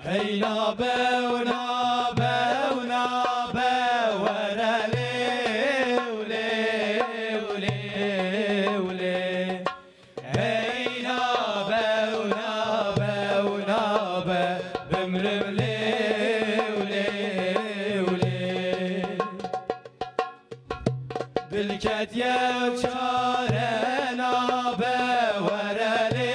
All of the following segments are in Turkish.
هی نابه و نابه و نابه ورلی ولی ولی ولی هی نابه و نابه و نابه بمرم لی ولی ولی دلکت یو چاره نابه ورلی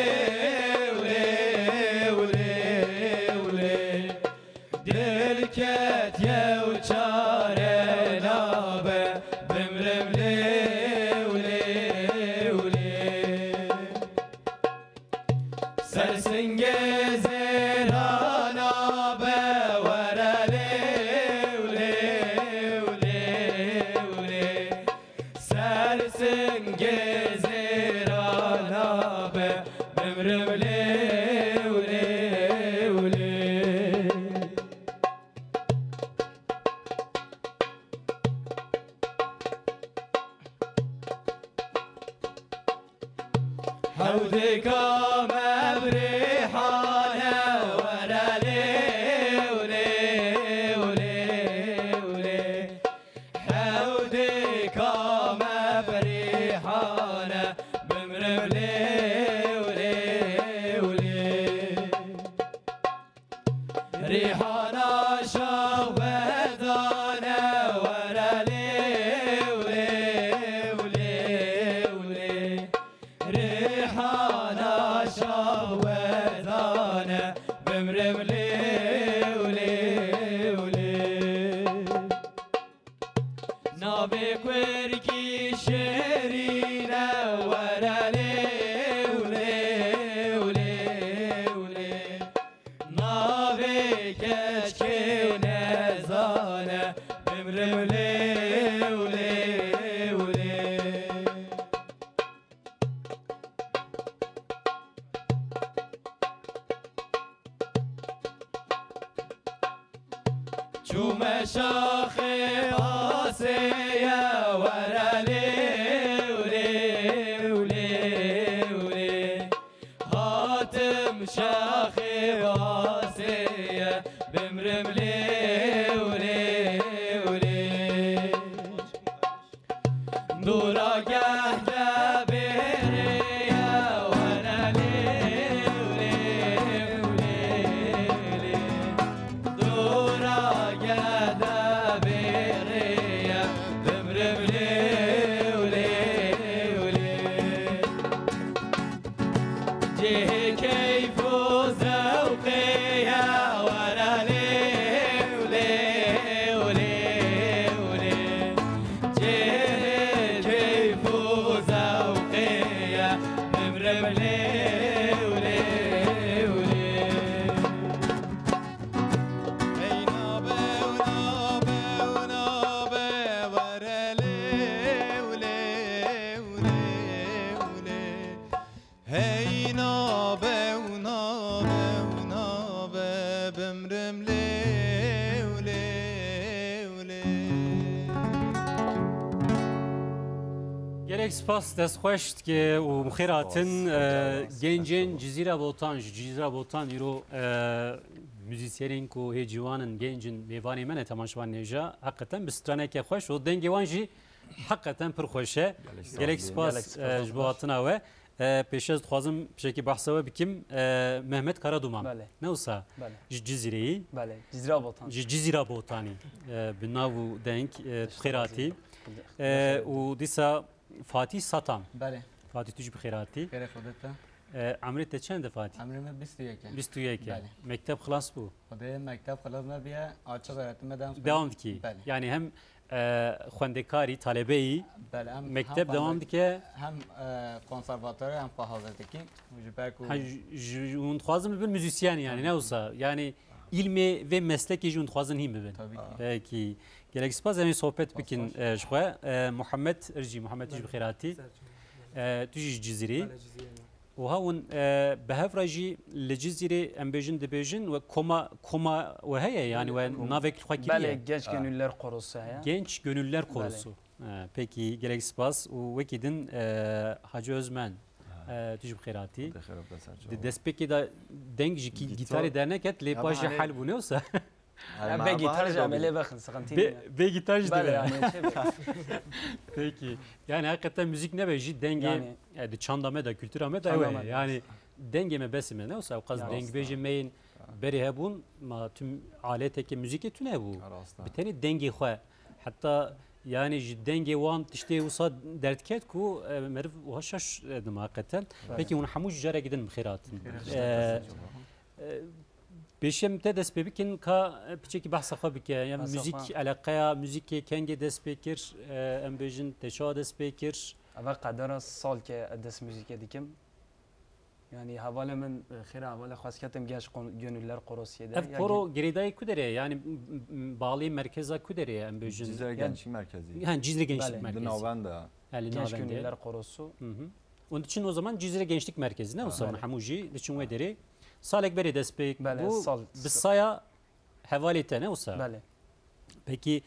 دلکت یو چاره نابه بمرم لی ولی ولی سرسنگ زیرا نابه ورلی ولی ولی ولی سرسنگ زیرا نابه بمرم لی ولی ولی هودك مبريحانة ورالي ولي ولي ولي هودك مبريحانة بمرملي ولي ولي ريحانة شوهدانة ورالي ولي ولي ولي ريحانة شوهدانة بمرم لي ولي ولي نابك ورقي شيرينة ورالي ولي ولي ولي نابك اشكي نزانة بمرم لي ولي ولي شو مشاخي باسية ورالي ولي ولي ولي هاتم شاخي باسية بمرم لي ولي ولي دورا قهدة بيريا ورالي ولي ولي دورا قهدة بيريا بمرم لي ولي ولي جيه كيف ذوقيا ورالي ولي ولي ولي جيه كيف ذوقيا بمرم لي ولي ولي هی نابه و نابه و نابه ورلی ولی ولی ولی هی نابه و نابه و نابه بمرم لی ولی ولی Gerek spas dest xoşt ki u muxiratın gencin Cizire Botan iro müzisyenin ku hecivanın gencin mevani mene temaşvan neja hakikaten bir straneke xoş o dengevan jî hakikaten pir xoşe gerek spas ji bo hatına ve peşez dixwazim pişekî behsa we bikim Mehmet Karaduman ne wisa ji Cizîreyê ji Cizîra Botanî bi nav û deng xêratî û dîsa Fatih Satan. بله Fatih tu ji bi xêratî. خیر خودتا Emrê te çend e Fatih? امر 21 21 بله. Mektep xilas bû. خدای مکتب خلاص نبیه آچه öğretim Devam dikî. بله Yani hem xwendekarî, talebeyî بله هم mektep devam dike. هم konservatör hem fahazedeki jiberku Hûn dixwazim bibin müzisyen yani ne wisa yani ilmê ve meslekê jî hûn dixwazin hîn bibin. tabii ki Peki gelek spas em sohbet bikin ji xwe Muhammed Ircî Muhammed tu ji bi xêratî tu jî ji Cizîrê û hawin bi hevra jî li Cizîrê em bêjin dibêjin we koma we heye yani we navek xwe بله kiriye genç gönüller korosu ya. genç gönüller korosu. Peki gerek spas û wekî din Hacı Özmen تجي بخيراتي خیرات بسر دسبكي دا دنگ جي جيتاري درنكت لي يا باجي بحالي. حل بونوسا به گیتار جامله بخن سقنتين بي جيتار بله جدي yani şey Peki. Yani hakikaten müzik ne be jid denge Yani- de çandame da kültürame da Çandame evet. da. Yani denge besime ne olsa o kaz Yani denge bejemeyin beri hebun ma tüm aleteki müzik tüne bu. راستا Biteni denge xwe. Hatta yani jid denge wan tişte usa dertket ku merv وهشش dedim hakikaten. Peki onu hamuj jara gidin bxiratın. Beşem te dest bebikin ka piçeki bahsa xabike yani Bahsa müzik xwe. alaqaya müzik kenge dest bekir em bejin teşa dest bekir. اول قدر سال که دست موزیک دیکم yani حواله من خیر حواله خواست کتم گش gönüller korosiye de. Ev koro geridayı kudere yani bağlı merkeze kudere em bejin. Cizre Gençlik Merkezi. Yani Cizre Gençlik Bale. Merkezi. Dınavanda. Yani Genç Navendi. gönüller korosu. Hı hı. Onun için o zaman Cizre Gençlik Merkezi ne olsa Bale. hamuji için ve deri. Salek beri despek Bale, bu sal- bisaya hevalete ne olsa. Bale. Peki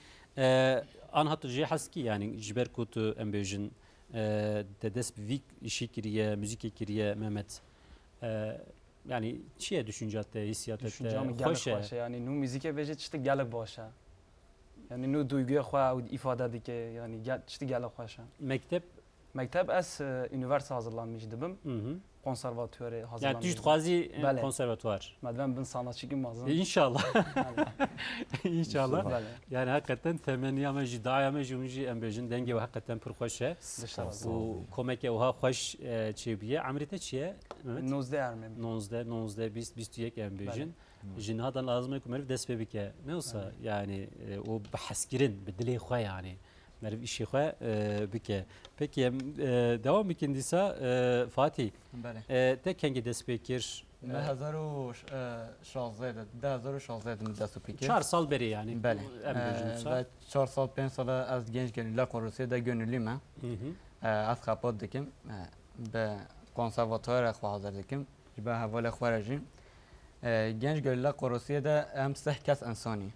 anhat ji haski yani jiber kutu em bejin de desp vik işi kiriye, müzik kiriye Mehmet. Yani çiye düşüncette, hissiyatte, Düşüncem gelek hoşe. باشه yani نو موزیک وجه چت gelek باشه yani نو duyguya خوا و ifade dike yani çt gelek باشه Mektep, mektep es üniversite hazırlanmış dibim hı hı. konservatuvara Yani hazırlanmış. Tüjt Gazi Bale. konservatuvar. Madem ben sanatçı gibi mazın. İnşallah. İnşallah. Bale. Yani hakikaten temenni ama jidaya ama jumji em bejin denge ve hakikaten pür hoşe. Dışarı. Bu komeke oha hoş çebiye. Amrite çiye? Mehmet. 19 ermem. 19 20 21 em bejin. Jinhadan lazım ki merv dest bebike. Ne olsa yani o bahskirin bedeli xwe yani. Merv işi xwe bike. Peki devam ikindisa Fatih. بله Tek hangi dest bekir? 2016 2016 دست و پیکر 4 sal beri yani. بله Em bejin و 4 سال 5 سال از گنج گنیلا قروسی ده گنولی من Hı hı. از خپات دکم به کنسرواتوار خو حاضر دکم به حوال خو رژیم گنج گنیلا قروسی ده هم 10 کس انسانی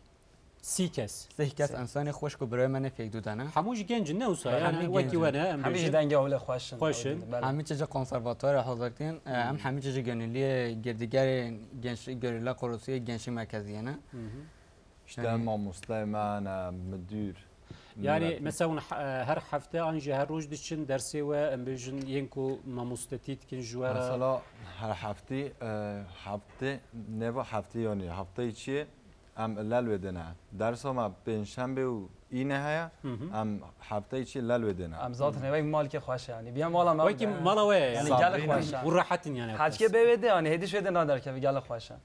Sikes. 10 کس انسانی خوش کو برای من فکر دودنه Hamuj gencin ne olsa Hamı yani gencin. vaki vene em همیشه bejin. دنگ اول خوشن. خوشن. همه چیز کنسرواتوار حاضر کردن هم همه چیز گنولی گردیگر گنج گنیلا قروسی گنجی مرکزیه نه Hı hı. İşte Müslüman, müdür. Yani mesela her hafta anca her roz için dersi ve em bejin yenku mamustetit kin juara. Mesela her hafta ne bu hafta yani hafta içi lal vedene. Ders ama Perşembe و اینه هیا hafta içi lal vedene. ام ذات نوی مال که خوشه yani. بیا مال ما. Vaki mala ve yani گل خوشه. وراحتن yani. حج که بوده yani هدیش وده ندار که گل خوشه.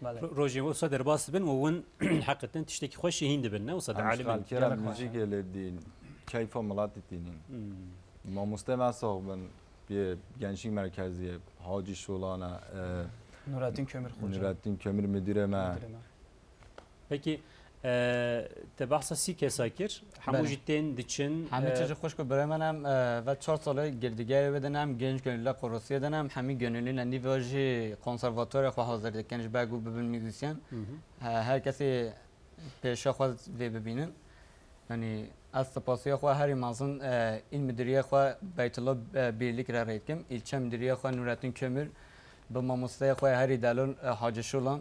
بله. روجي وصل درباس بن وون حقيقة تشتكي خوش هند بن وصل عالم عالم. كلام müzik elediğin keyif malat ettiğinin. ما مستمع صاحبن bir gençlik merkezi Hacı Şolana Nurettin Kömür Hoca. Nurettin Kömür müdüreme. Peki تبحث سی کساکر همو جتین دچن همه چیز خوش کو برای منم و 4 سال گردیگری بدنم گنج گنیلا قروسی دنم همین گنیلی لندی واژه کنسرواتوار خو حاضر دکنش بگو ببین میوزیسین هر کسی پیشا خود وی ببینن یعنی از سپاسی خو هر مازن این مدیریه خو بیت الله birlik را ریتکم ilçe مدیریه خو نورالدین kömür به ماموسته خو هری دلال حاج شولان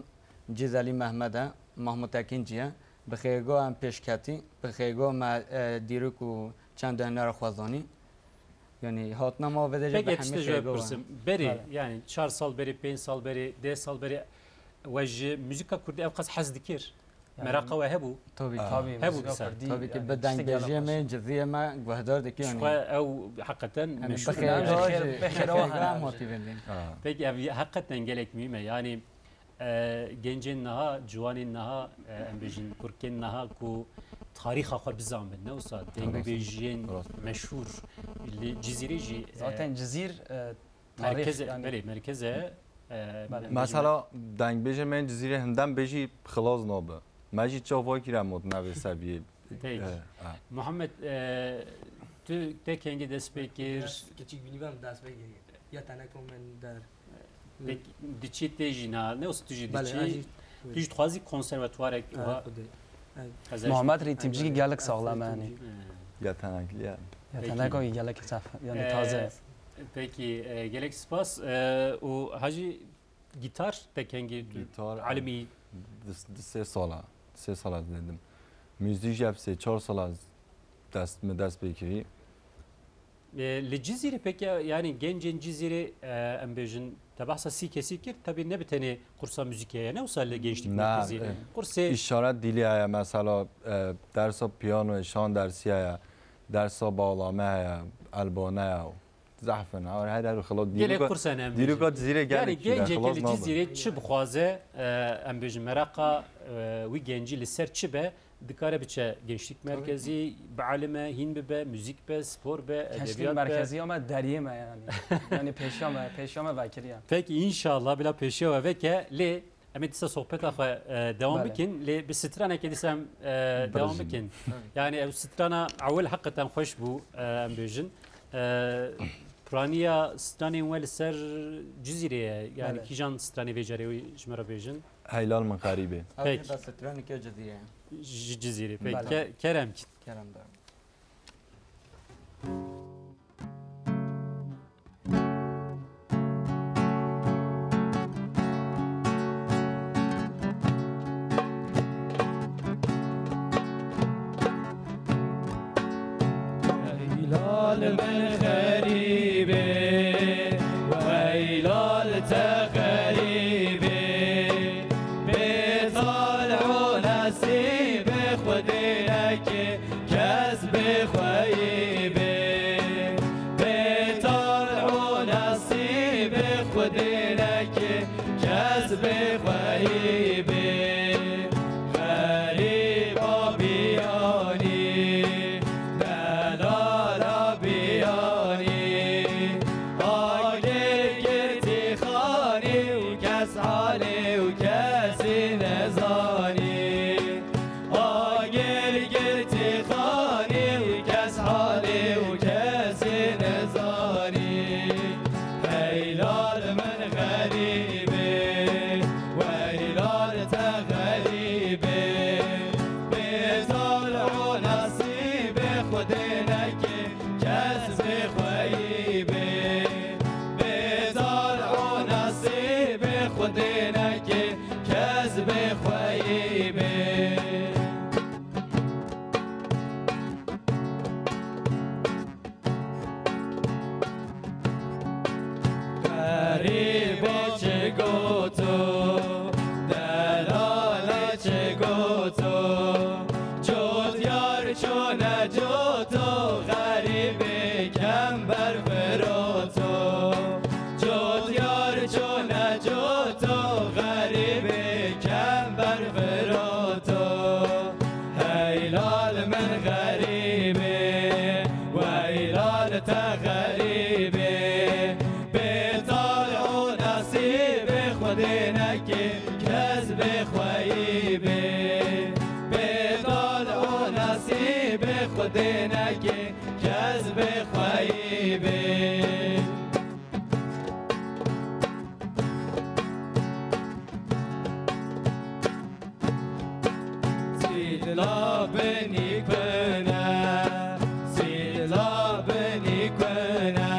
جزالی محمد محمود اکینجیه به خیرگاه هم پیشکتی به خیرگاه ما دیروک و چند دنیا خوازانی yani hatnama ve peki yetiştirici pırsım beri yani 4 sal beri 5 sal beri 10 sal beri ve müzika kurdi evkas haz dikir merakı ve hebu tabii hebu bisar tabii ki beden geziye mi ceziye mi guhdar deki yani ev hakikaten meşhur bexir motivelin peki ev hakikaten gerek mühime yani gencin naha civanin naha embejin kurken naha ku tariha xar bizam ne usa dengbejin meşhur li cizireci zaten cizir merkeze yani merkeze mesela dengbejin men cizire hemden beji خلاص نابه ماجی چاوا کیرم مد نوی سبیه Muhammed tu tek hangi despekir küçük bilmem ders bekliyor ya tane komen der diçi tejina ne usta diçi diçi twazi konservatuar Muhammed ritimci gelek sağlam yani yetenekli yetenek o gelek saf yani taze Peki gelek spas و هاجی گیتار تکنگی گیتار عالمی 3 سال دیدم موزیک جاب 4 سال از دست بگیری للجزيره peki yani gencin cizire em bejin tabahsa si kesi kir tabi ne bitene kursa müziğe ne usal gençlik merkezi kursa işaret dili aya mesela dersa piyano şan dersi aya dersa bağlama aya albana aya زحفن اور هذا خلاص gelek kursa ne دیرو کا جزیره yani گل gence gel cizire çi bixwaze em bejin meraka wi genci li ser çi be dikare biçe gençlik merkezi بعلمه هین به موزیک به spor به gençlik edebiyat merkezi ama deriyeme yani. Yani peşame vekiriye. Peki inşallah bila peşiyor ve ke le emet ise sohbet ağa devam Bale. bikin le bir strana kedisem devam bikin. Yani ev strana awel hakikaten hoş bu em bejin. Praniya strani vel ser cizire yani Bale. kijan strani veceri jmera bejin. هیلال من غریبه هذه بس تراني كجزيرة Cizire Bale. peki kerem ki. كلام ده هلال من غريبة وهلال تغريبة بيطلعوا نسيب خدينك كسب خيبة بيطلعوا نسيب خدينك كسب خيبة غريبة بياني دلال بياني آگر گرتی خانی و کس حالی و کسی نزانی آگر گرتی خانی و کس حالی و کسی نزانی هیلال من غریبه و هیلال تغریبه بطالع نصیب خود نکه کسب خیبه بطالع نصیب خود نکه کسب خیبه غریبه چه گوتو دلاله چه گوتو جود یار چون جوتو غریبه کم بر فراتو جود یار چون جوتو غریبه کم بر فراتو هیلال من غریبه و هیلال تغریبه بطالع نصیب خود نکه کسب خیبه بطالع نصیب خود نکه کسب خیبه سیلا بنی کنه سیلا بنی کنه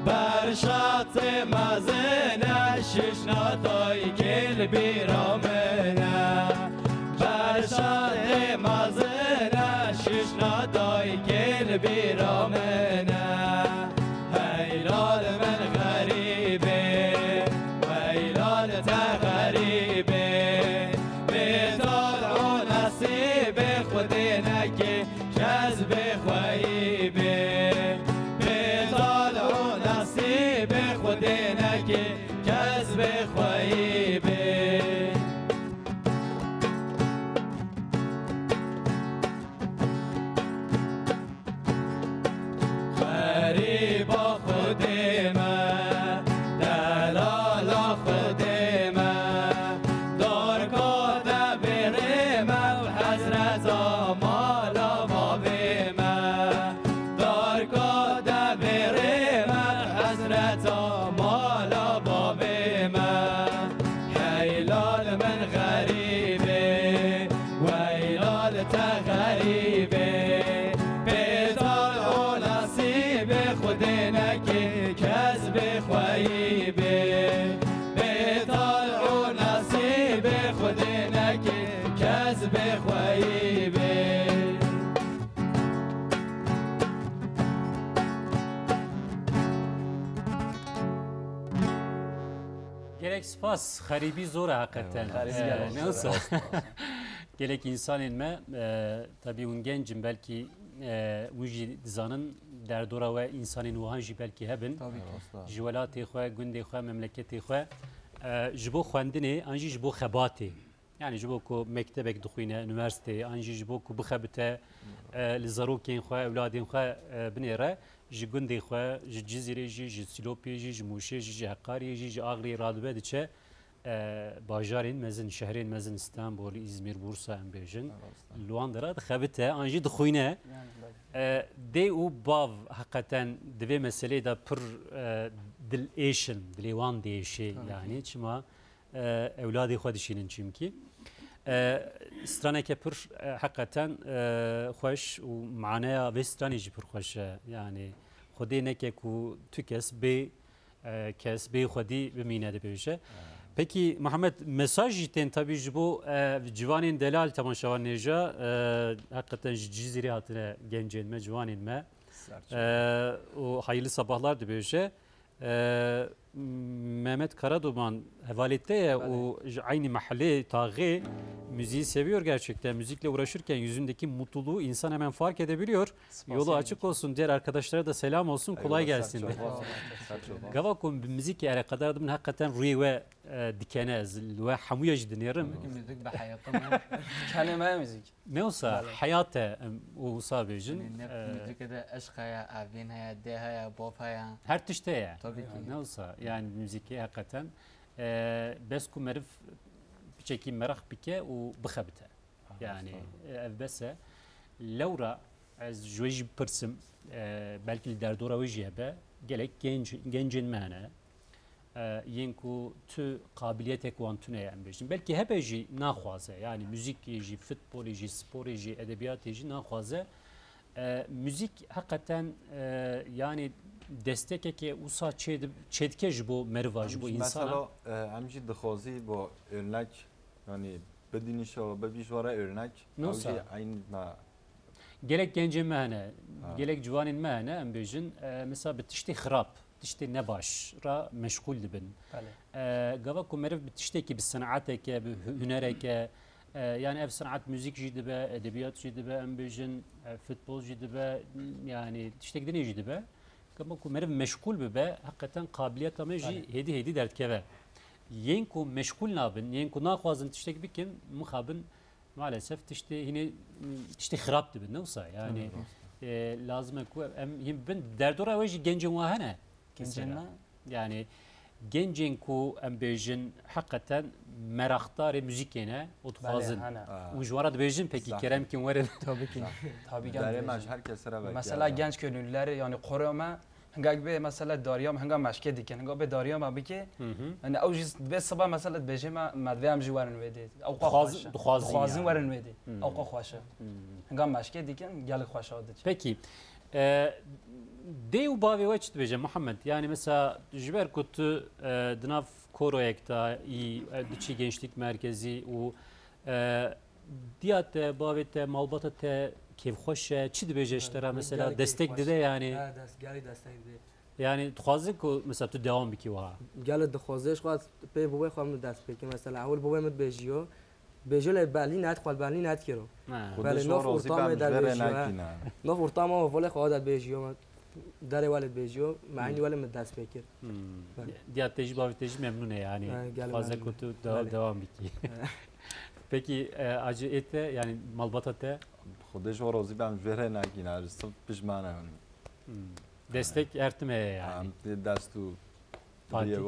برشات مزنه ششنا دای گل بیرامنه برشات مزنه ششنا دای گل بیرامنه هیلال من غریبه و هیلال تغریبه بطالع نصیب خود نکه کسب خیبه بطالع نصیب خود نکه کسب خیبه غریبا خود من دلالا خود من دار کاده بره من حضرت مالا بابه من دار کاده بره من حضرت مالا بابه من هیلال من غریبه و هیلال تغریبه بطالع نصیب خود نکه be Gerek spas xaribi zor hakikaten. Nasıl? Gerek insan inme tabii un gencim belki uji dizanın derdora ve insanın uhanji belki hebin. Jivelatê xwe, gundê xwe, memleketê xwe ji bo xwendinê an jî ji bo xebatê. Yani ji bo ku mektebek dixwîne, üniversiteyê, an jî ji bo ku bixebite li zarokên xwe, evladên xwe binêre, ji gundê xwe, ji Cizîrê jî, ji Silopê jî, ji Mûşê jî, ji Heqariyê jî, ji Agliyê radibe diçe bajarên mezin, şehrên mezin İstanbul, İzmir, Bursa em bêjin. Li wan de re dixebite, an jî dixwîne. Dê û bav hakikaten divê meselê de pir dil êşin, dilê wan diêşe yani çima evladê xwe dişînin çimkî. Straneke pir hakikaten xweş û maneya vê stranê jî pir xweş e. Yani Xwedê neke ku tu kes bê kes bê Xwedî bimîne dibêje. Peki Muhammed mesaj jî tên tabii ji bo civanên delal temaşavan nêja hakikaten ji Cizîrê hatine gencên me, ciwanên me û hayırlı sabahlar dibêje. Mehmet Karaduman hevalette ya o aynı mahalle tağı müziği seviyor gerçekten. Müzikle uğraşırken yüzündeki mutluluğu insan hemen fark edebiliyor. Yolu açık olsun. Diğer arkadaşlara da selam olsun. Kolay gelsin. Gavakum müzik yere kadar da hakikaten rüye ve dikenez ve hamuya ciddinerim. Müzik behayatım. Kelime müzik. Ne olsa hayata o sabecin. Müzik de aşk haya, avin haya, de haya, bob haya. Her tişte ya. Tabii ki. Ne olsa yani müzik hakikaten besku merif çekim merak bike o bixebite. Yani evbese Laura az jweji pırsım belki derdora vejiye be gelek gencin mene yenku tu kabiliyetek wan tune yani bejin belki hebeji naxwaze yani müzik ji futbol ji spor ji edebiyat ji naxwaze müzik hakikaten yani destekeke usa çedke ji bo merva ji bo insana mesela em jî dixwazî bo örnek yani bedînîşa bebîjwara örnek Nasıl? aynı Gelek gencin mehne, gelek civanın mehne em bejin mesela bir tiştê xirab, tiştê nebaş ra meşgul dibin. Gava ku meriv bir tiştê ki bir sanateke, bir hünereke yani ev sanat müzik jî dibe, edebiyat jî dibe em bejin, futbol jî dibe yani tiştek dinê jî dibe. Gava ku meriv meşgul bibe hakikaten kabiliyet ama jî hedi derdkeve. Yen ku meşgul nabin, yen ku naxwazin tiştek bikin muhabin maalesef tişte yine tişte xirab dibin neyse yani lazım ku em ben derdora ve gencin wahane Gencin yani gencin ku em bejin hakikaten meraktar müzik yine o tuhazın u jwara bejin peki Kerem kim var Tabii ki. Tabii deremaj herkes sıra bekliyor. Mesela genç gönüllüler yani koruma هنگام به مثلا داریم هنگام مشکل دیگه هنگام به داریم ابی که من اوج به صبح مثلا بجه ما مدوام جوارن ویدی او خوازین ورن ویدی او خوشه هنگام مشکل دیگه گل خوشه oldu. Peki dev bavi veçt beje Muhammed yani mesela jiber kutu dinav koroyekta i diçi gençlik merkezi o diyate bavete malbatate kev hoşe çi dibeje işlere mesela destek dide yani gel destek de yani tuhazı ku mesela tu devam biki wa gel dixwazش خواست pe بوی خام دست بکی مثلا اول بوی مت بجیو بجول برلی نت خال برلی نت کرو خودش نو در بجیو نو فورتام و ولی خواهد در بجیو در ولی بجیو معنی ولی مت دست بکر diyat tecrübe tecrübe memnun yani fazla kutu devam biki peki acı ete yani malbatate خودش و روزی بهم وره نگینه رسم پشمانه destek ertime yani دستو Fatih.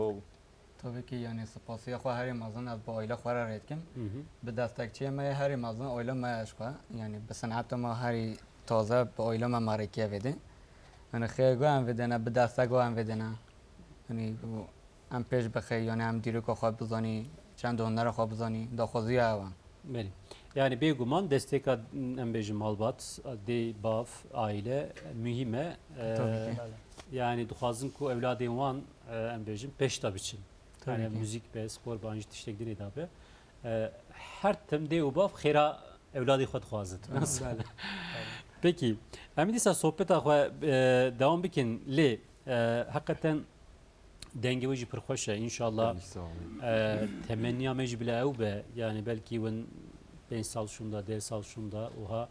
Tabii ki yani spasiya xwe herî mezin ez bi oîla xwe re rêdikim. Bi destekçiya me herî mezin oîla me xwe yani bi sanata me herî taze bi oîla me marêkiye vedê. Yani xêgo em vedine bi destego em vedine. Yani em pêş bixê yani em dîroka xwe bizanî çend hunera xwe bizanî daxwaziya ew e. Benim. Yani beguman destek embejim malbat, de bav, aile mühime. Yani duhazın ku evladên wan embejim peşta biçin. Yani müzik ve spor banjı tiştek dinê dabe. Her tem de bav xêra evladı xwe dixwazin. بله Peki, em dîsa sohbeta xwe devam bikin lê hakikaten dengê wê jî pir xweş e înşallah temenniya me jî bile ew be yani belkî win 5 sal şunda 10 sal şunda wiha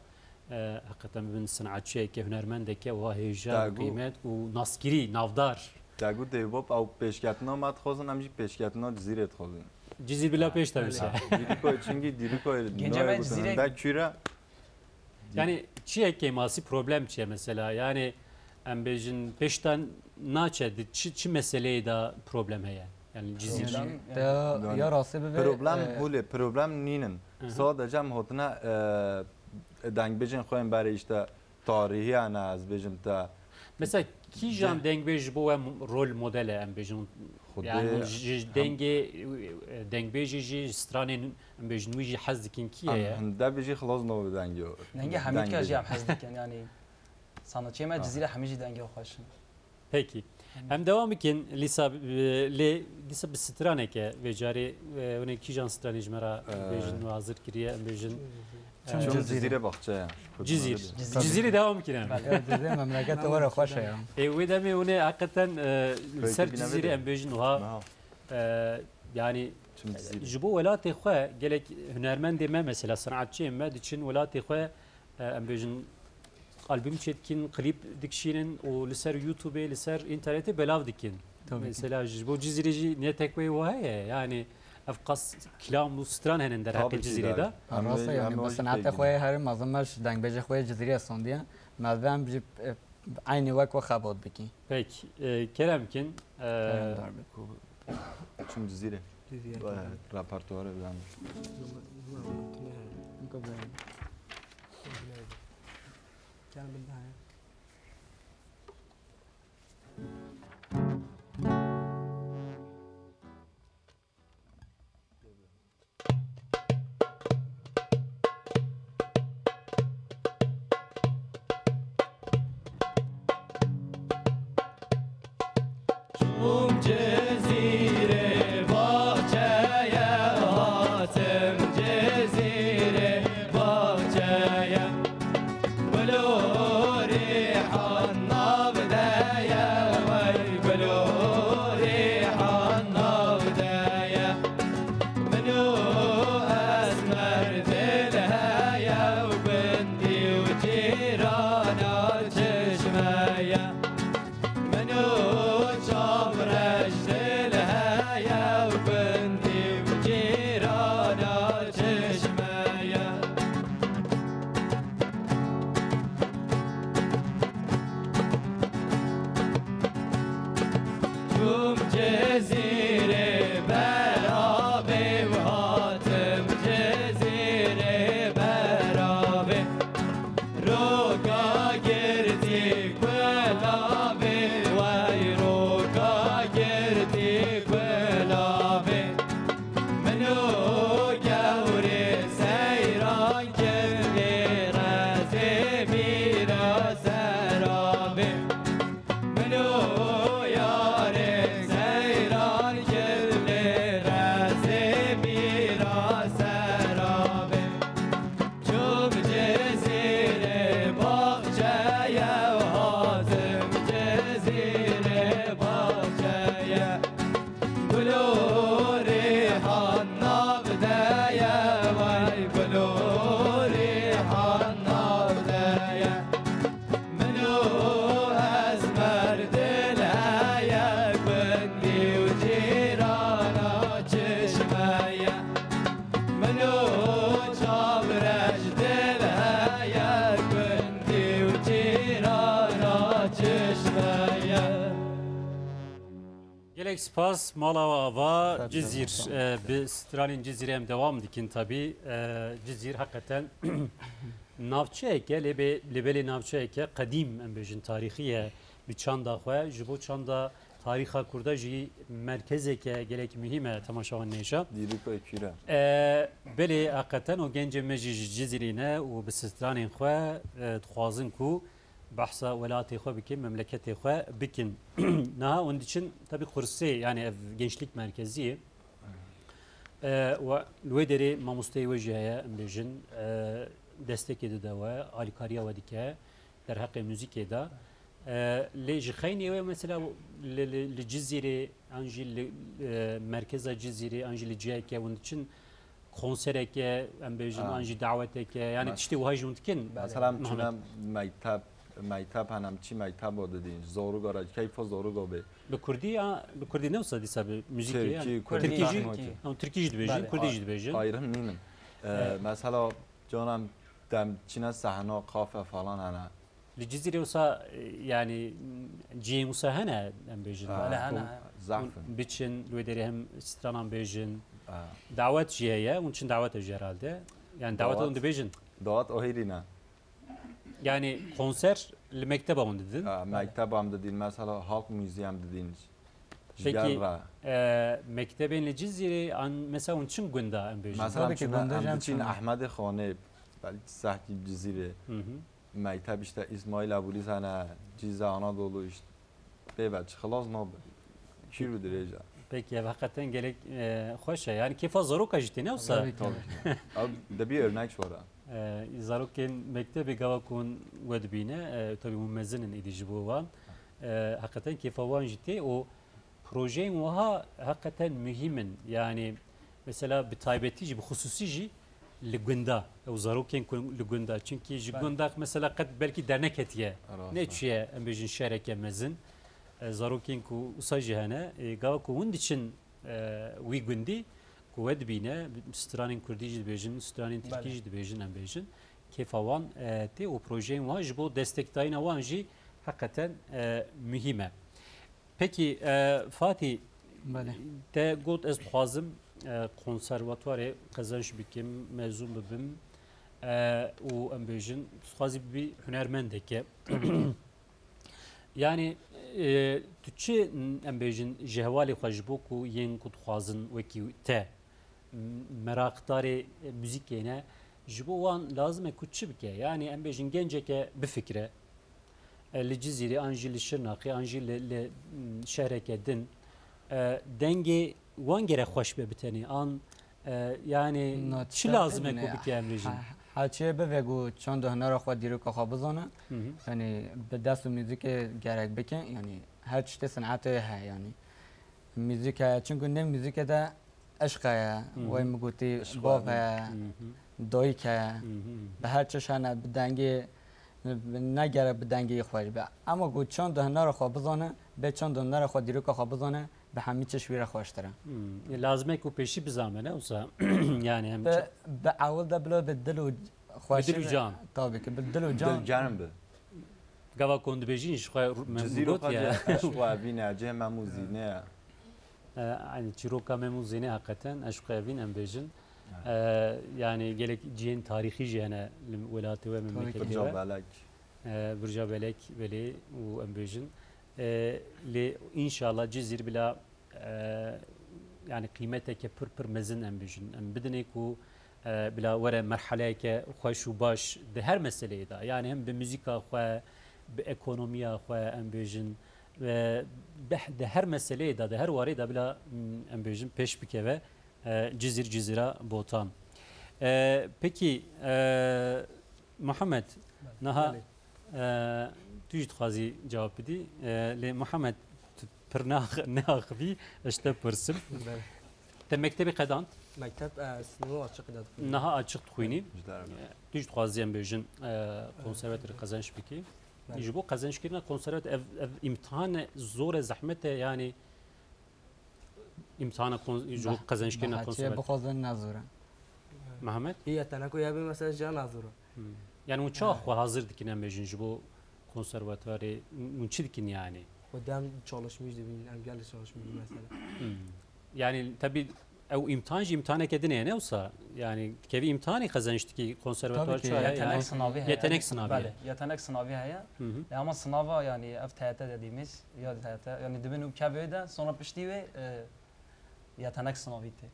hakikaten bin sanatçıyeke hunermendeke wiha hêja qîmet û naskirî navdar داگو دیوب او پیشکتنا مات خوزن همجی پیشکتنا زیرت خوزن cizî bila pêş tevse. دیریکو چنگی دیریکو Gence ben zirek- دا küre Yani çiye keması problem çiye mesela yani em bejin peşten naçe çi meseleyi da problem heye. Yani cizîr. یا راسته ببین پروبلم هوله پروبلم نینن sadece هم هاتنا دنگ بجن خویم برای işte tarihi ana az bejim ta Mesela ki jam dengbej bu em rol modele em bejin yani dengbej ji stranin em bejin wi ji hazdikin kiye ya. da beji خلاص نو دنگو نهنگه همین که جام حزدکن یعنی sanatçıya me cizire hemiji denge xoşun. Peki. Hem devam ekin lisa bir straneke ve cari ve ki jan stranij mera bejin hazır kiriye em bejin چون جزیره باخچه Cizir. Ciziri devam ekin. جزیره مملکت وره خوشه یا Ve de mi hakikaten ser ciziri em bejin ha yani jibo velatê xwe gelek hunermendê me mesela sanatçıyım me diçin velatê xwe em bejin albüm çetkin klip dikşinin o li ser YouTube'e li ser internete belav dikin. Mesela jibo cizirici ne tekveyi waye yani افقاس کلام و ستران هنن در حق جزیره دا راسته یعنی با صنعت خوی هر مازمش دنگ بجه خوی جزیره ساندیا مذبم بجی عین وک و خبات بکی peki Kerem kin چون جزیره جزیره راپارتوار بدم كان بالنهايه جزیره باغچه هاتم جزیره باغچه بلو ریحان نابدایا وی بلو ریحان نابدایا منو اسمر دلهایا و بندی و جیرانا چشمایا منو چابرش دلهایا و بندی و جیرانا چشمایا چوم جزیره برابه و حاتم جزیره برابه روکا گردی کلابه وای روکا گردی کلابه منو گوری سیران کردی رزی میرا سرابه منو یار سیران کردی رزی میرا سرابه چوب جزیره باغچه و حاتم جزیره باغچه بلو ریحان نابدایا وای بلو ریحان نابدایا منو از مردل هایا بندی و جیرانا چشمایا منو چابرش دل هایا بندی و جیرانا چشمایا gelek spas mala ava cizir bir stranin cizirem devam dikin tabi cizir hakikaten navçeyke lebeli navçeyke kadim em bejin tarihiye bir çanda xwe ji bo çanda tariha kurda ji merkezeke gelek mühime temaşavan neşa دیریکو küre بله hakikaten o gence mecij cizirine و bi stranin xwe dixwazin ku bahsa velatê xwe bikin memleketê xwe bikin. Naha onun için tabi kursi yani ev gençlik merkezi و الويدري ما مستوى بيجن دستك دوا الكاريا وديكا در حق موسيقى دا ليج خيني مثلا الجزيرة انجي مركز الجزيرة انجي الجايكا وندشن konserek ام بيجن انجي دعوتك يعني تشتي وهاي جونتكن مثلا چون مکتب هنم چی مکتب بود دین زورو گارج کیف زورو گابه به کردی نوسا دیسا به موسیقی ترکیجی دبیجن کردیجی دبیجن آیرن نینم مثلا جانم دم چینا صحنا قافه فلان انا الجزيرة وصا يعني جي وصا هنا ام بيجن هنا زعف بيتشن لودري هم سترانان بيجن دعوات جيهية ونشن دعوات جيرالده يعني دعوات اون بيجن دعوات اوهيرينا يعني konser المكتبة اون dedin مكتبة هم dedin مثلا halk müziği هم dedin peki مكتبين الجزيرة عن مثلا ونشن غندا ام بيجن مثلا چون احمد خانه بلد ساحتی الجزيرة مكتب işte İsmail Abuli sana Cize Anadolu işte bebek خلاص نابه شيرو درجة peki hakikaten gerek hoş yani keyfa zarok ajti ne olsa abi de bir örnek var zarokin mektebi gavakun wedbine tabi mumezzinin edici bu var hakikaten keyfa van ciddi o projenin vaha hakikaten mühimin yani mesela bir taybetici bir hususici لجندا او زاروكين لجندا çünkü جندا mesela قد belki dernek etiye ne çiye em bejin şereke mezin زاروكين ku usajihane gavku wund için wi gundi ku wedbine stranin kurdiji bejin stranin türkiji bejin em bejin kefawan te o projenin var bu destektayına wanji hakikaten mühime. Peki Fatih te got ez xwazim konservatuarê qezanj bikim mezun bibim û em bêjin xwazî bir hunermendeke yani tu çi em bêjin ji hevalê xwe ji bo ku yên ku dixwazin wekî te merakdarê müzîkê ne ji bo wan lazim e ku çi bike yani em bêjin genceke bifikre li Cizîrê an jî li Şirnaqê an jî li şehreke din dengê وان گره خوش به بتنی آن یعنی چی لازمه کو بکی امریجین هرچی به وگو چون دهنه خود دیرو که خواب بزنه یعنی به دست موزیک گرک بکن یعنی هر چیز صنعت ها یعنی موزیک چون نه موزیک ده عشقه وای مگوتی باغه دایکه به هر چشانه بدنگی نگره بدنگی خوش به اما گو چون دهنه خواب بزنه به چون دهنه خود دیرو که خواب بزنه به همه چشویره خوشتره لازمه که پیشی بزامنه اوسا یعنی هم به اول ده بلا به دل و خوش به دل و جان طبعا که به دل و جان دل جان به گوا کند بجینش خواه ممنوعیت یا اشقا بینه جه مموزینه yani çiroka memuzine hakikaten aşkı evin em bejin yani gelek cihen tarihi cihane velatı ve memleketi Burca Belek veli u em bejin li inşallah cizir bila yani kıymeteke pır mezin em bejin em bidine ku bila vere merhaleke hoş u baş de her meseleye da yani hem bir müzika xwe bir ekonomiya xwe em bejin ve de her meseleye da de her varê da bila em bêjin pêş bike ve cizira botan. Peki Muhammed naha tu jî dixwazî cevap bidî lê Muhammed pir neaxivî eş te pirsim te mektebê qedand mektep sınavı açık edat naha açık dixwînî tu jî dixwazî em bêjin konservatörî qezanj bikî ji bo qezanjkirina konservat ev imtihan zor zahmet yani imtihana ji bo qezanjkirina konservat bixwazin nazora Muhammed iyi teneko ya bir mesela can nazora yani uçağı xwe hazır dikin em bêjin ji bo konservatwarê hûn çi dikin yani odam çalışmışdı em geldi çalışmışdı mesela yani tabii ev imtihan jî imtihaneke dinê ne olsa yani kevî imtihanê qezanjtikî konservatwar çaya yetenek sınavı yetenek sınavı yetenek sınavı heye ama sınava yani ev TYT dediğimiz ya TYT yani dibin u kevede sonra pişti ve yetenek sınavı ite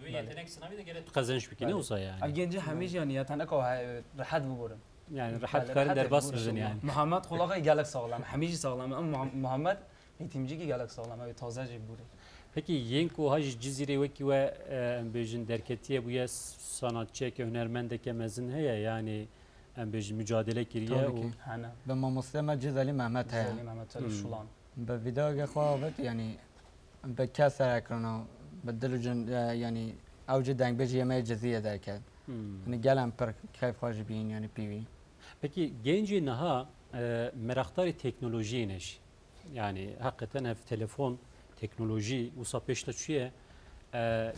yetenek sınavı da gerek qezanj bikî ne olsa yani ev genci hemiz yani yetenek o rahat buburun yani rahat karın derbas bizin yani Muhammed kulağı gelek sağlam hemiz sağlam ama Muhammed eğitimci ki gelek sağlam ev taze buburun Peki yenko haj cizire veki ve embejin derketiye bu ya sanatçı ki hünermende ki mezin heye yani embejin mücadele kiriye Tabii ki. هنا به مامۆستا مەجید علی مەحمەد هەیە زليم محمد علي شولان بە ڤیدۆگە خواوەت ینی بە کە سەراکردنەوە بە دل و جن ینی ئەوجی دەنگبێژی ئەمە جزیە دەکات yani gelen per keyif hoş bir yani pivi. Peki genci naha meraktarı teknolojiye neş. Yani hakikaten ev telefon teknoloji usa peşte çüye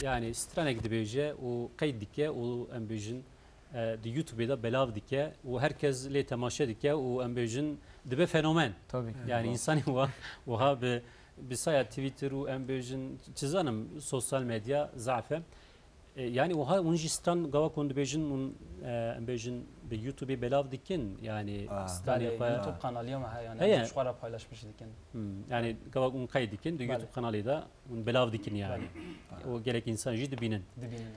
yani strane gidibece o kayıt dike o embejin de YouTube'da belav dike o herkes le temaşa dike o embejin de fenomen. Tabii ki. Yani insan o ha bir sayı Twitter o embejin çizanım sosyal medya zaafı. Yani oha unjistan gava kondu bejin un bejin be YouTube belav dikin yani stan يعني yapa يوتيوب قناه اليوم هي. يعني شوارع paylaşmış diken. yani gava un kaydı dikin de YouTube kanalı da un belav dikin yani. O gerek insan jid binin. Dibine.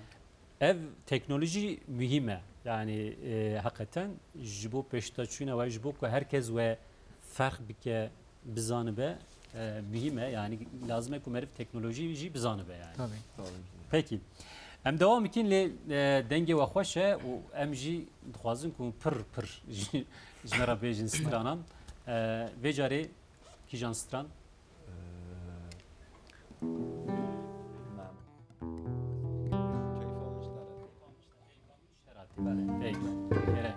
Ev teknoloji mühime yani hakikaten jibo peştaçuna ve jibo ko herkes ve fark bike bizanı be mühime yani lazım ki merif teknoloji ji bizanı be yani. Tabii. Peki. Em devam ikin le denge ve xoşe û em jî dixwazin ku pir ji me re bêjin stranan vê carê kîjan stran peki ere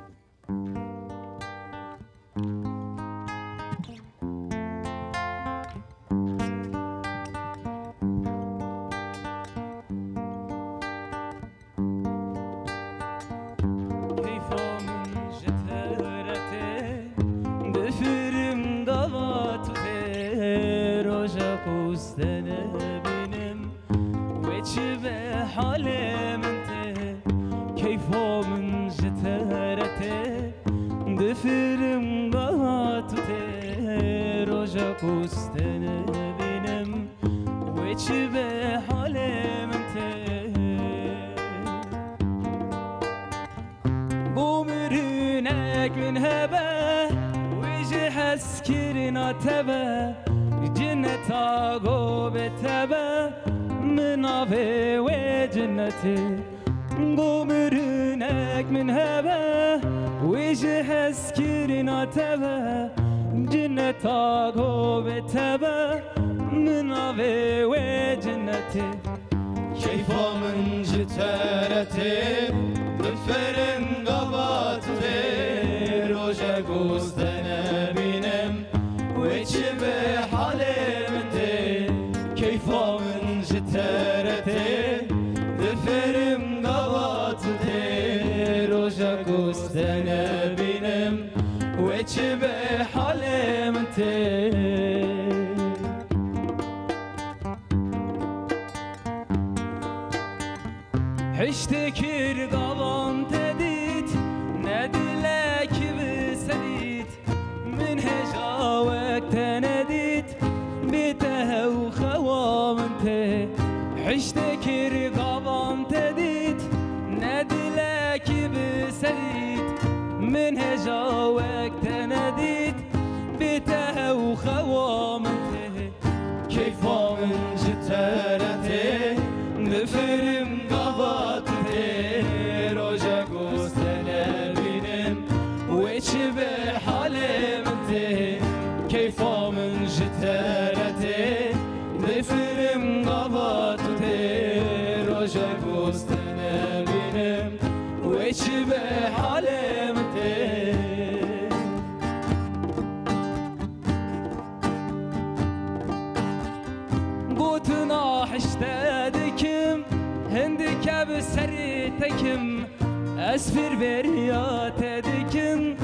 اسفر بريات دكن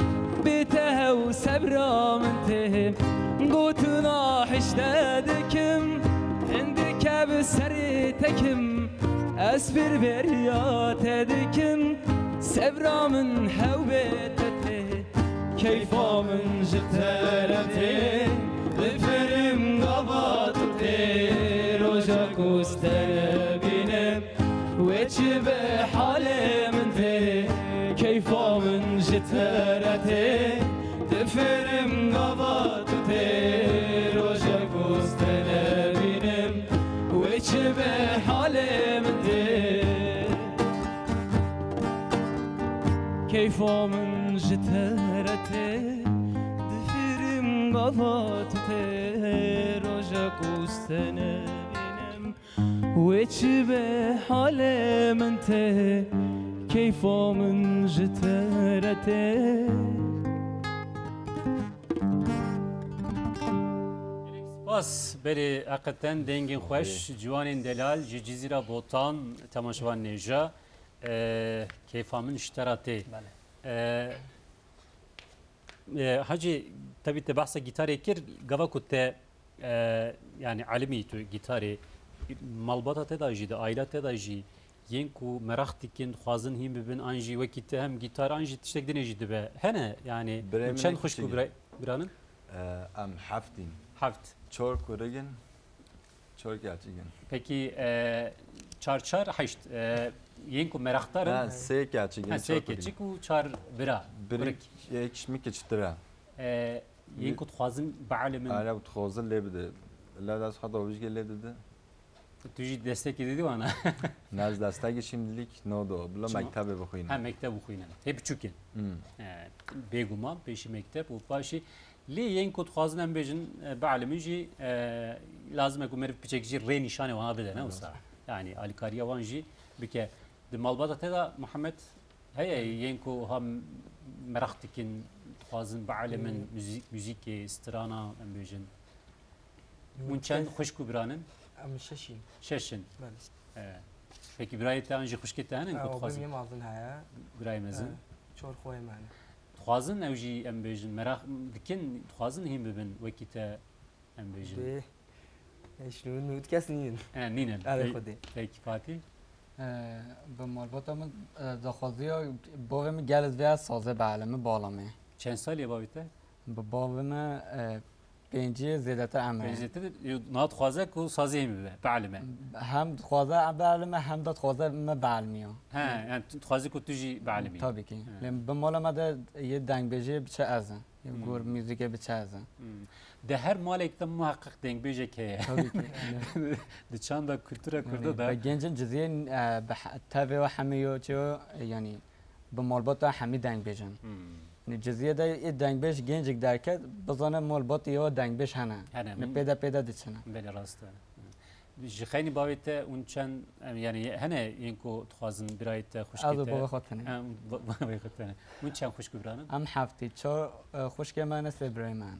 بته وسبرا منتهم قوتنا حشتادكم عندك بسريتكم اسفر بريات دكن سبرا من حوبتته كيف من جترته بفرم قبضته روجك واستلبينم وجبه حالي من ذي كيف من جترته دفرم قبضته روجك واستلبينم كيفا من جترته دفرم غلط روجك وستنم ويتش بحال من ته كيفا من جترته باس بری حقیقتاً دنگین خوش جوان دلال جزیره بوتان تماشاوان نجا کیفامن اشتراته حاجی tabii te bahse gitarı kir gava kutte yani alimi tu gitarı malbata te da jide aile te da ji yen ku merak dikin xwazin him bibin anji vekitte hem gitar anji tiştek dine jide be hene yani çen hoş ku biranın am haftin haft çok kuregen çok gerçekten peki çar haşt yen ku meraktar ha se gerçekten se keçik u çar bira bir ekşimi keçtira yen ku xwazin ba'alimin ala utxozil lebde la das hada uj geledi Tuji destek dedi bana. Naz destek şimdilik nodo. Bula mektebe bukuyna. Ha mektep bukuyna. Hep çükin. Beguma peşi mektep u başı li yen kod xazın bejin ba'limici lazım ku merif piçekci re nişane ona bede ne olsa. Yani alikariya vanji bike de malbata teda Muhammed heye yen ku ham merak dikin xazın ba'alimin müzik strana bejin. Munçen hoş kubranın ام ششين ششن بله peki برای تانجی خوشکی تانن او کد خازن بیم مازن هيا برای مزن چور خوي معنا خازن اوجی ام بیجن مراخ دکن خازن هم ببین وکیتا ام بیجن به شنو نود کس نین نینن آره خودی peki Fatih به مالبات هم دخوازی ها باویم گلز بیا سازه بعلمه بالامه چند سالی باویته به باویم پنجی زیاده تر عمره بنزیته نات خوازه کو سازی هم به بعلمه هم خوازه بعلمه هم داد خوازه ما بعلمیه ها yani خوازی کو توجی بعلمی tabii ki. به مال ما ده یه دنگ بجی بچه ازن یه گور موزیک بچه ازن de her malekte muhakkak denk böcek he tabii ki. de çanda kültüre kurdu da به گنجن جزیه به تابع و همیو چه یعنی به مالبات همی دنگ بجن جزیه ده یه دنگ بش گنجک درکت بزنه مالبات یا دنگ بش هنه نه پیدا پیدا دیشنه بله راسته جخینی باویته اون چند یعنی هنه اینکو تخازن برایت خوشکیته از بابا خاطنه بابا خاطنه اون چند خوشکو برانن ام هفتی چهار خوشکه من است برای من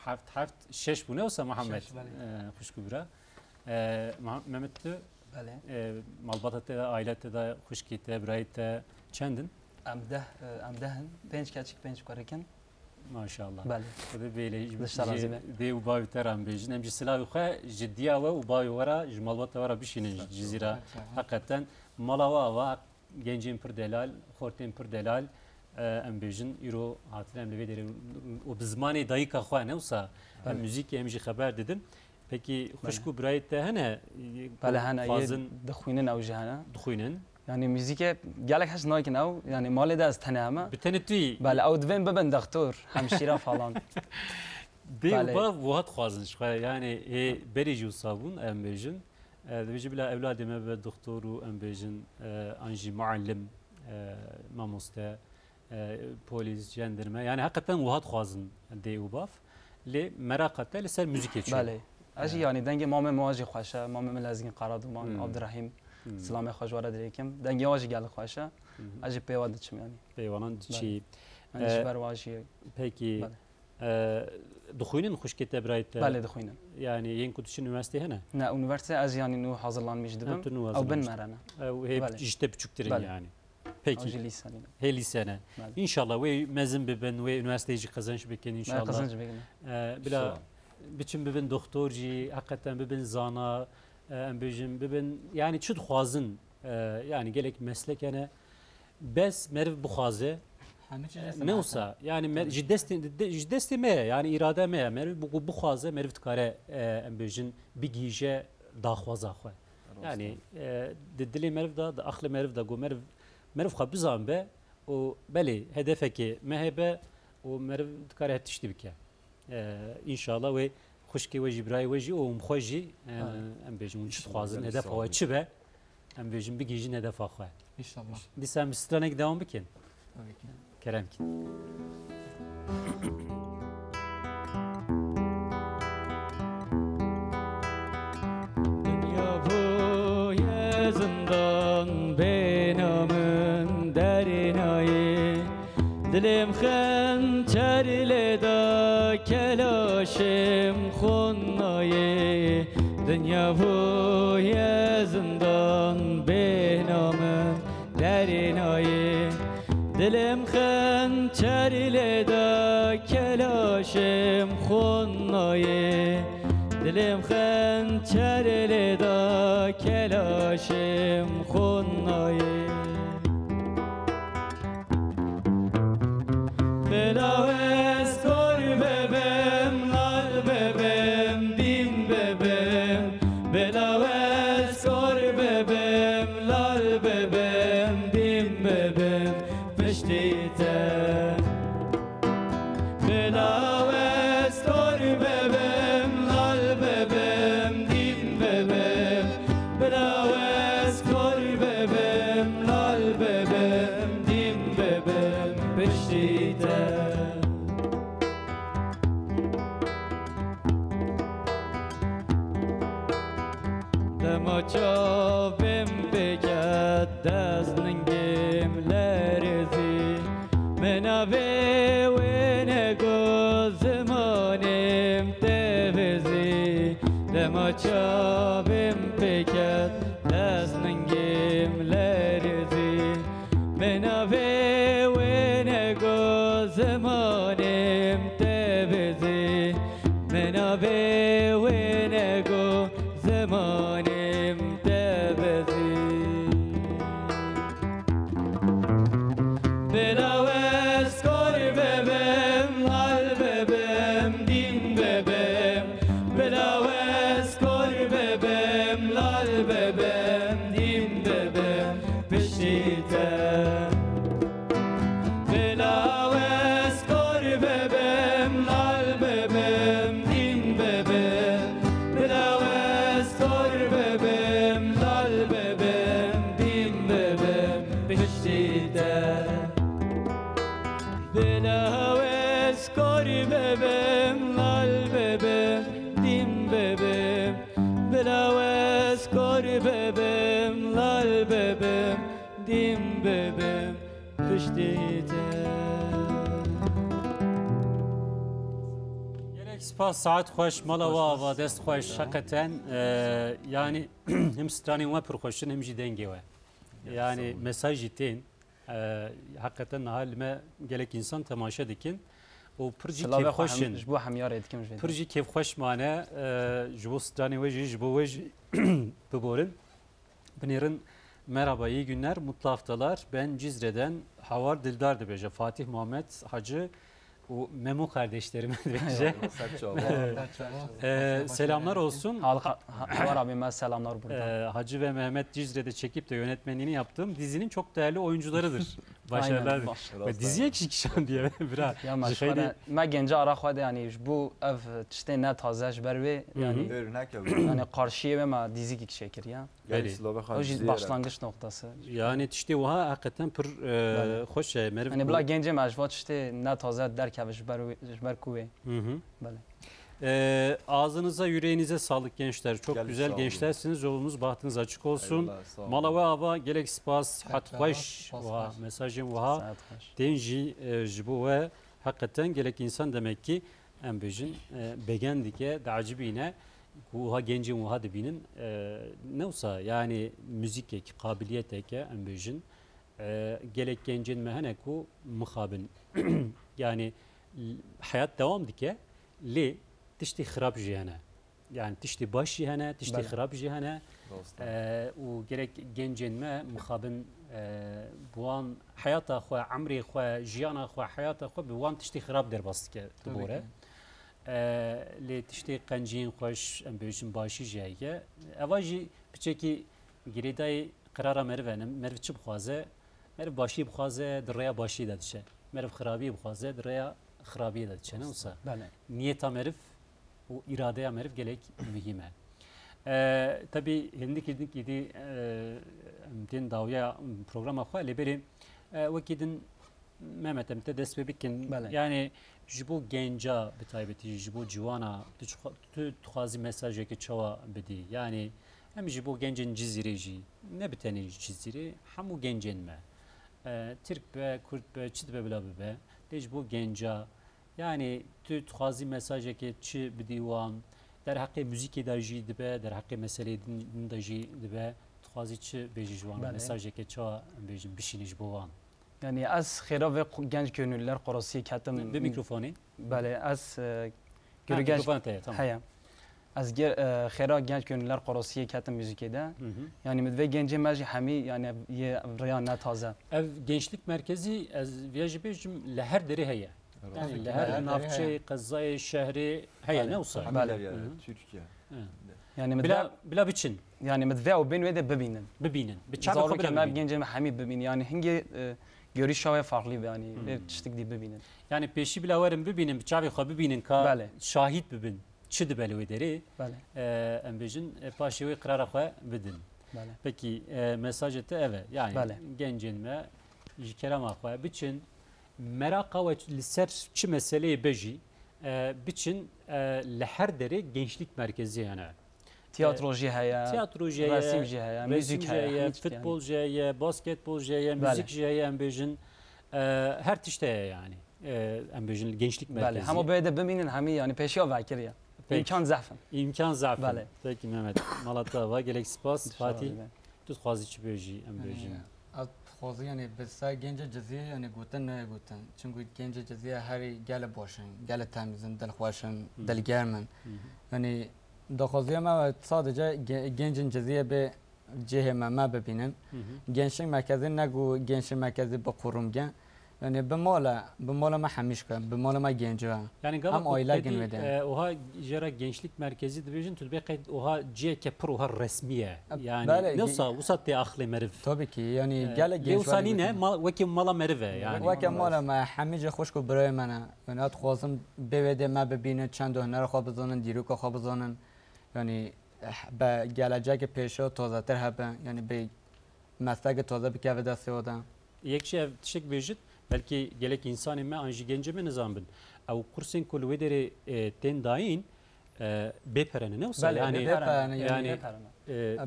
هفت شش بونه وسا محمد خوشکو برا محمد تو بله مالبات da ailete da خوشکیته برایت چندن ام دهن پنج کچک پنج کارکن ماشاءالله بله خدا بیله دشترازیمه دی و باوی ترام بیجن ام جسلاوی خو جدیه و باوی ورا جمالبات ورا بشینن جزیره حقیقتا مالاوا و گنجین پر دلال خورتین پر دلال ام بیجن ایرو هاتلم لوی دری و بزمانی دایکا خو نه وسا موزیک ام جی خبر dedim peki خوشکو برایت هنه بله هنه دخوینن او جهانا دخوینن يعني ميوزيكا قالك حس نايكن او يعني مالي داز تنامه بتنتي بله او دوين ببن دكتور همشيره فلان دي وبا وهات خوازن شخه يعني بريجو صابون ام بيجن بيجي بلا اولادي ما بالدكتور وام بيجن انجي معلم ماموستا بوليس جندرما يعني حقيقه وهات خوازن دي وباف لي مراقته لسر موزيك يچو بله اجي يعني دنگ مام مواجه خوشه مام ملازم قراد مان عبد الرحيم سلام خوش وارد دیکم دنگی واجی گل خوشه اجی پیوند چم یعنی پیوند چی انش بر واجی peki دخوینن خوشکته برایت بله دخوینن yani yen kutuşun üniversite hene ne üniversite az yani nu hazırlanmış dedim او ben merana hep işte küçüktür yani peki he lisene inşallah ve mezun ben ve üniversiteci kazanç beken inşallah kazanç beken bila biçim ben doktorci hakikaten ben zana embejim ben yani çut xwazin yani gelek meslekene bes merv buxaze ne olsa yani jiddesti me yani irade me merv bu buxaze merv tkare embejin bigije daxwaza xwe yani dili merv da axli merv da go merv xwe bizan be o beli hedefeki mehebe o merv tkare hetişti bike inşallah ve خوشکی و جبرای و جی و مخوجی ام بیشم چی خوازن هدف هوا چی به ام بیشم بگیجی هدف آخه ان شاء الله دیسم استرانک دوام بکن Kerem ki. Dünya bu zindan benamın derinayı Dilim xençerle da kelaşım xunnayı Dünya bu zindan benamın derinayı Dilim xençerle da kelaşım xunnayı Dilim xençerle da kelaşım xunnayı Belavez kor bebem, lal bebem, dim bebem Belavez kor bebem, lal bebem, dim bebem Piştite Belavez kor bebem, lal bebem, dim bebem Belavez kor bebem, lal bebem, dim bebem Piştite Demaçavim bekat dazningim lerezi Menave ve gözmanim tevezi Demaçavim bekat dazningim lerezi Menave ve gözmanim tevezi Menave ve zemanim tebezi Belavez kor bebem, lal bebem, dim bebem Belavez kor bebem, lal bebem, dim bebem Piştite Belavez kor bebem, lal bebem, dim bebem Belavez kor bebem, lal bebem, dim bebem Piştite Belavez kor bebem, lal bebem, dim bebem Belavez kor bebem, lal bebem, dim bebem Piştite Gerek spas saat xoş malava ve dest xoş hakikaten yani hem strani ve perxoşun hem jî dengê we. Yani mesaj itin hakikaten halime gelek insan temaşa dikin. O pırcı keyf xoşin. Bu hamyar etkim jve. Pırcı keyf xoş mane ji bo strani ve ji bo we biborin. Binirin merhaba iyi günler mutlu haftalar. Ben Cizre'den Havar Dildar Dibece Fatih Muhammed Hacı o Memo kardeşlerime diyece. Selamlar olsun. Havar abime selamlar buradan. Hacı ve Mehmet Cizre'de çekip de yönetmenliğini yaptığım dizinin çok değerli oyuncularıdır. Başarılar. Diziye kişan diye bira. Ya maşallah. Ma gence ara xwade yani bu ev tişte ne taze berve yani yani karşıya ve ma dizi ki şekil ya. O başlangıç noktası. Yani işte o hakikaten pır hoş merve. Yani bla gence majvat işte ne taze derken jber kuve. Ağzınıza yüreğinize sağlık gençler. Çok güzel gençlersiniz. Yolunuz bahtınız açık olsun. Malava ava gelek spas hatvaş va mesajım va denji jibu ve hakikaten gelek insan demek ki embejin begendike dacibine kuha gencin va dibinin ne olsa yani müzik ek kabiliyet ek embejin gelek gencin mehaneku muhabil yani hayat devam dike li tişti xirab jihane yani tişti baş jihane tişti xirab jihane و gerek gencin me muhabin buan hayata xwe amri xwe jiyana xwe hayata xwe bi wan tişti xirab derbast ke dibore li tişti qancin xoş em bejin başi jeye evaji piçeki gireday qarara mervenim merv çi bixwaze merv başi bixwaze diraya başi da dişe merv xirabi bixwaze diraya xirabi da dişe ne olsa niyeta merv o iradeye merv gelek mühime. Tabii hendik idi din davya programa xwe leberi vekidin Mehmet em te dest pê bikin Bele. yani ji bo genca bi taybetî ji bo civana tu dixwazî mesajekê çawa bidî yani hem ji bo gencên Cizîrê jî ne bi tenê Cizîrê hemû gencên me Türk be Kürt be çi dibe bila bibe lê ji bo genca yani tu dixwazî mesajekê çi bidî wan der heqê müzîkê de jî dibe der heqê meselê din de jî dibe dixwazî çi bêjî ji wan Bele. mesajekê çawa bêjin bişînî ji bo wan Yani az خیرا و گنج گönüller قراسی کتم به میکروفونی بله از گرو گرگنج میکروفون تمام هیا از خیرا گنج گönüller قراسی کتم موزیکی ده yani مدوی گنج ماجی همی yani یه ریان نه تازه ev gençlik merkezi ez viyajı bejim leher deri heye yani leher navçe qazayı şehri heye ne olsa بله. Türkiye. yani مدوی bila biçin yani مدوی و بین وده ببینن bibinin bir çabuk زارو که habire مب bibinin گنج همی ببین yani هنگی görüş şave farklı yani çiştik di bebinin. yani peşi bila verin bibinin bir çabuk ha bibinin ka Bale. şahit bibin çi de belwe deri Bale. em bejin paşi ve karara xwe bidin Bale. peki mesajı te eve yani Bale. gencin me ji kerema xwe biçin meraka ve liser çi meseleyi beji biçin leher deri gençlik merkezi yani Tiyatroji haya. tiyatroji resimci haya, müzik haya, futbolji heye, basketbolji heye, müzikji heye em bejin her tişte heye yani em bejin gençlik merkezi. Bale. Ama böyle de bebinin hemi yani peşiya vakir ya. Peki. İmkan zafın. İmkan zaten. Bale. Peki Mehmet. Malatya gelek spas Fatih. Tu xwazî çi bêjî em bêjin. از خوازی یعنی بسا گنج جزیه یعنی گوتن نه گوتن چون گنج جزیه هری گل باشن گل تمیزن دل خواشن دل گرمن یعنی دخوازی ما sadece gencin جزیه به جهه ما ببینن gençlik merkezi نگو gençlik merkezi به قروم گن yani به مالا ما همیش کنم به مالا ما گنجه Yani هم galiba ailə günüdür. oha jera gençlik merkezi dibêjin tu dibê qeyd oha ciye ke pir oha resmiye. Yani Bale, ne olsa usat te axlê meriv. tabii ki yani gel genç Lewsani ne wekî mala meriv e yani. وقتی مال ما همیشه خوش کو برای منه یعنی ات خواستم بوده ما ببینه چند هنر خواب بزنن دیروک خواب بزنن یعنی به گلجک پیشا تازه تر هبه یعنی به مسلک تازه بکوه دست آدم Yek şey tişek bêjit belki gelek insanê me an jî gencê me nizanbin. Ew kursên ku li wê derê tên dayîn bêperene ne olsa yani yani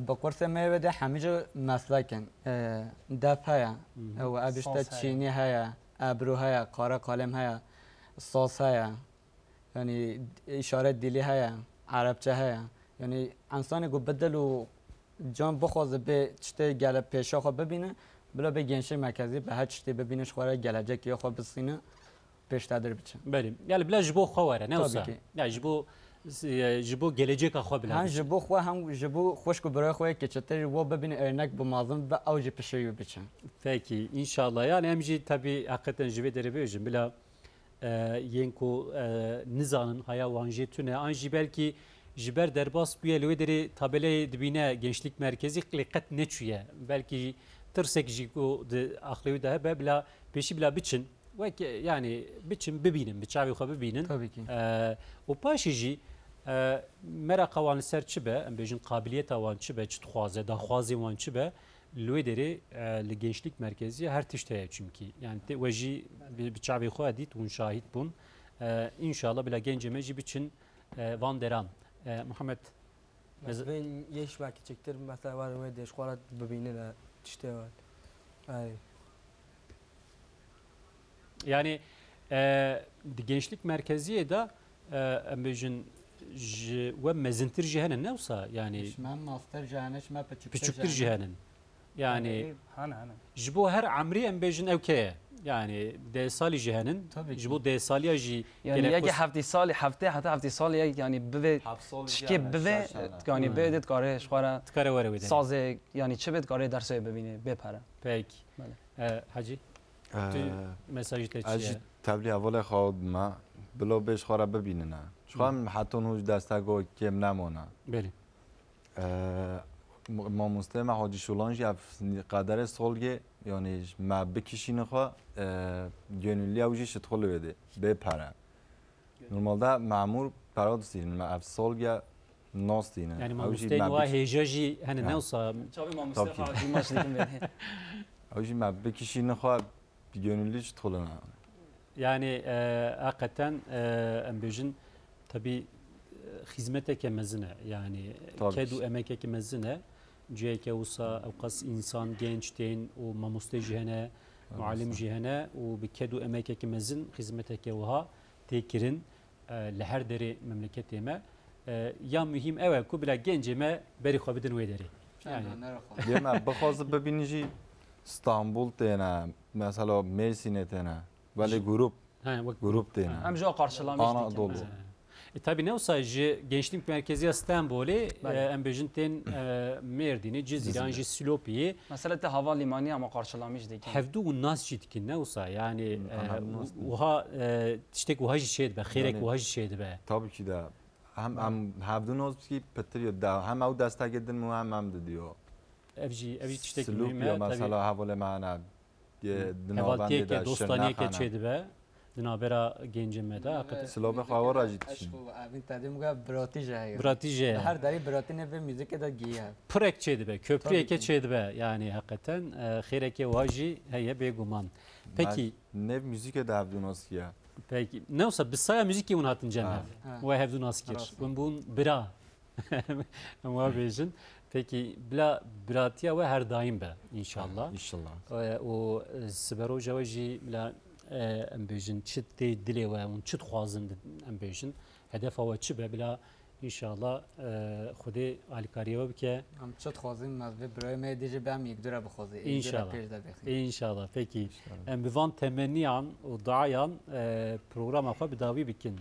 به قرص میوه همیشه مسلکن دف هیا و ابشته چینی هیا ابرو هیا قاره قلم هیا ساس هیا یعنی اشاره دلی هیا عربچه هیا یعنی انسان گو بدل و جان بخوازه به چته گله پیشا خو ببینه بلا به gençlik merkezi به هر چته ببینش خوره gelecek یا خو بسینه پیش تدر بچه belim yani bila ji bo xwe were ne olsa ya ji bo gelecek xwe bila هم جبو خو هم جبو خوش کو برای خو که چته و ببینه örnek bu mazlum ve avcı pişiyor biçe peki inşallah yani em jî tabii hakikaten ji vê derê bêjin bila yên ku nizanın haya wan jê tune an jî belkî ji ber derbas bûye li wê derê tabeleyê dibîne gençlik merkezî lê qet neçûye belkî tirsek jî ku di axlê wî de hebe bila pêşî bila biçin wek yani biçin bibînin bi çavê xwe bibînin tabii ki û paşî jî meraqa wan li ser çi be em bêjin qabiliyeta wan çi be çi dixwaze daxwazê wan çi be li wê derê li gençlik merkezî her tişt heye çünkü yani we jî bi çavê xwe dît hûn şahîd bûn inşallah bila gencê me jî biçin van deran Muhammed بین یه شبکه چکتر مثلا وارد دشخوارت ببینه نه چته واد yani gençlik merkeziye de em bêjin ji we mezintir jî hene ne olsa yani من ماستر جهانش ما piçûktir jî henin yani هنه هنه ji bo her amrî em bêjin ew keye yani dê salî jî henin Tabii ki. ji bo dê saliya jî yani yeki hafti sali hafte hatta hafti sali yani bve çike bve yani bedet kare şwara tikare were wê derê sazı yani çibet kare derse bebine bepara peki hacı mesajı te از çiye تبلی اول خواب ما بلا بهش خورا ببینه نه شخوام حتی نوش دستگاه کم نمونه beli ما مستمع حاجی شولانجی قدر سالگه یعنی ما بکشین خوا گنولی اوجی شتخل بده بپره نورمالده معمول پراد سین ما اف سالگه ناستینه yani mamusteyên wa hêja jî hene ne olsa çavi Mustafa maç dikim beni اوجی ما بکشین خوا gönüllü hiç tolana. Yani hakikaten em bejin tabi hizmeteke mezine yani Tabii. kedu emekeke mezine ciyeke usa evkas insan genç deyin o mamuste jihene muallim jihene o bi kedu emekeke mezin hizmeteke uha tekirin leher deri memleketime ya mühim evet ku bila gencime beri xabidin ve deri. Yani Diyeme bakazı bebinici İstanbul tene mesela Mersin'e tene böyle grup tene. Hem jo karşılamış Anadolu. Tabii ne olsa gençlik merkezi İstanbul'e em bejin ten Merdin'i Cizre, Anji Silopi'yi Mesela te havalimanı ama karşılamış dikin. hevdu u nas jitkin ne olsa yani uha tiştek uha jişed be, xerek uha jişed be. Tabii ki de. Hem havdun olsun ki petiriyor da hem o destek edin mu hem diyor. Evji tiştek Silupya mühime tabii. mesela havalimanı diye Hevaltiye ke dostaniye ke çed be. Dinabera gencime de hakikaten. Silopya havara jitsin. Aşkı abin tadım ga brati jaya. Bratice. Her dari brati ne ve müzik da giya. Prek çed be, köprüye ke ki. çed be. Yani hakikaten xereke uhaji heye beguman. Peki Ne müzik ede havdun olsun ki ya. Peki. Ne olsa biz saya müzik ki hatin cemhe. Ha. Ve hevdun askir. Bun bira. Ama bejin. Peki bila biratiya ve her daim be inşallah. İnşallah. O sibero javaji bila em bejin çit de dile ve un çit xwazin em bejin. Hedef ve çi be bila inşallah xudi alikariye bike. Am çot xwazim maz ve broy me diye bam yek dura bxwazi. İnşallah. İnşallah. Peki. Em bivan temenniyan o daayan programa fa bidavi bikin.